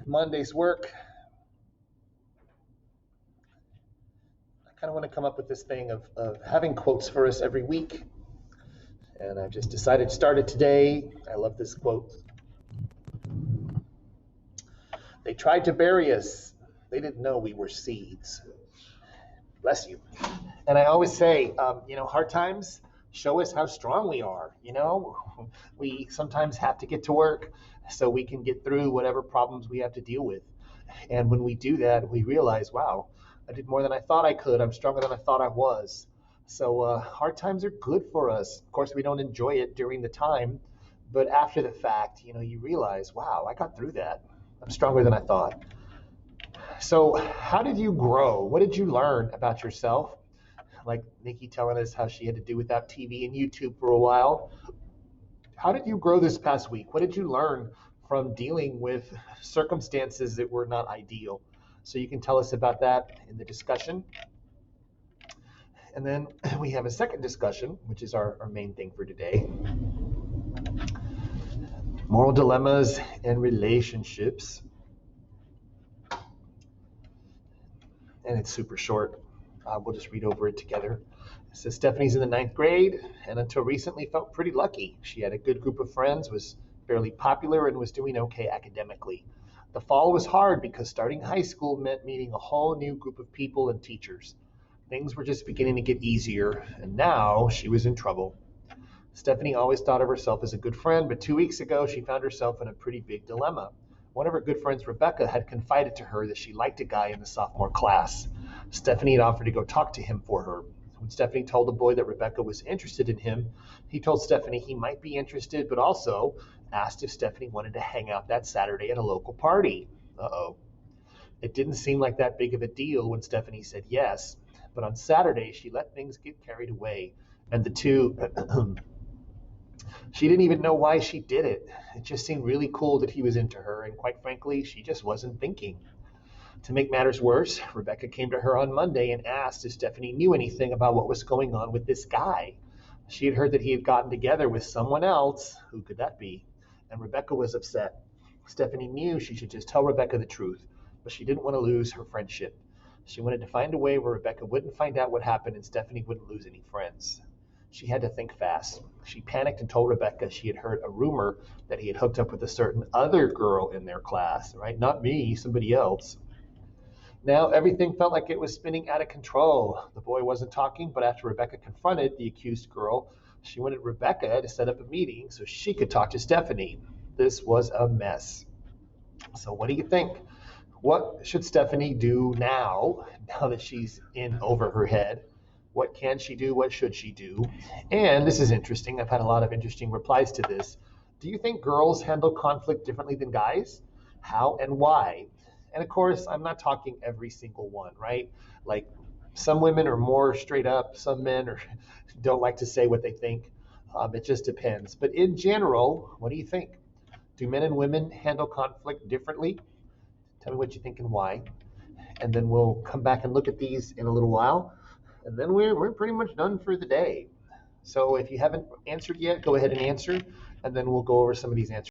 Monday's work. I kind of want to come up with this thing of having quotes for us every week. And I've just decided to start it today. I love this quote. They tried to bury us. They didn't know we were seeds. Bless you. And I always say, hard times show us how strong we are. We sometimes have to get to work so we can get through whatever problems we have to deal with. And when we do that, we realize, wow, I did more than I thought I could. I'm stronger than I thought I was. So hard times are good for us. Of course, we don't enjoy it during the time, but after the fact, you realize, wow, I got through that. I'm stronger than I thought. So how did you grow? What did you learn about yourself? Like Nikki telling us how she had to do without TV and YouTube for a while. How did you grow this past week? What did you learn from dealing with circumstances that were not ideal? So you can tell us about that in the discussion. And then we have a second discussion, which is our main thing for today. Moral dilemmas and relationships. And it's super short. We'll just read over it together. It says Stephanie's in the 9th grade and until recently felt pretty lucky. She had a good group of friends, was fairly popular, and was doing okay academically. The fall was hard because starting high school meant meeting a whole new group of people and teachers. Things were just beginning to get easier, and now she was in trouble. Stephanie always thought of herself as a good friend, but 2 weeks ago she found herself in a pretty big dilemma. One of her good friends, Rebecca, had confided to her that she liked a guy in the sophomore class. Stephanie had offered to go talk to him for her. When Stephanie told the boy that Rebecca was interested in him, he told Stephanie he might be interested, but also asked if Stephanie wanted to hang out that Saturday at a local party. Uh-oh. It didn't seem like that big of a deal when Stephanie said yes, but on Saturday she let things get carried away, and the two... She didn't even know why she did it. It just seemed really cool that he was into her, and quite frankly, she just wasn't thinking. To make matters worse, Rebecca came to her on Monday and asked if Stephanie knew anything about what was going on with this guy. She had heard that he had gotten together with someone else. Who could that be? And Rebecca was upset. Stephanie knew she should just tell Rebecca the truth, but she didn't want to lose her friendship. She wanted to find a way where Rebecca wouldn't find out what happened and Stephanie wouldn't lose any friends. She had to think fast. She panicked and told Rebecca she had heard a rumor that he had hooked up with a certain other girl in their class, right? Not me, somebody else. Now everything felt like it was spinning out of control. The boy wasn't talking, but after Rebecca confronted the accused girl, she wanted Rebecca to set up a meeting so she could talk to Stephanie. This was a mess. So what do you think? What should Stephanie do now that she's in over her head? What can she do? What should she do? And this is interesting. I've had a lot of interesting replies to this. Do you think girls handle conflict differently than guys? How and why? And of course, I'm not talking every single one, right? Like some women are more straight up. Some men don't like to say what they think. It just depends. But in general, what do you think? Do men and women handle conflict differently? Tell me what you think and why. And then we'll come back and look at these in a little while. And then we're pretty much done for the day. So if you haven't answered yet, go ahead and answer, and then we'll go over some of these answers.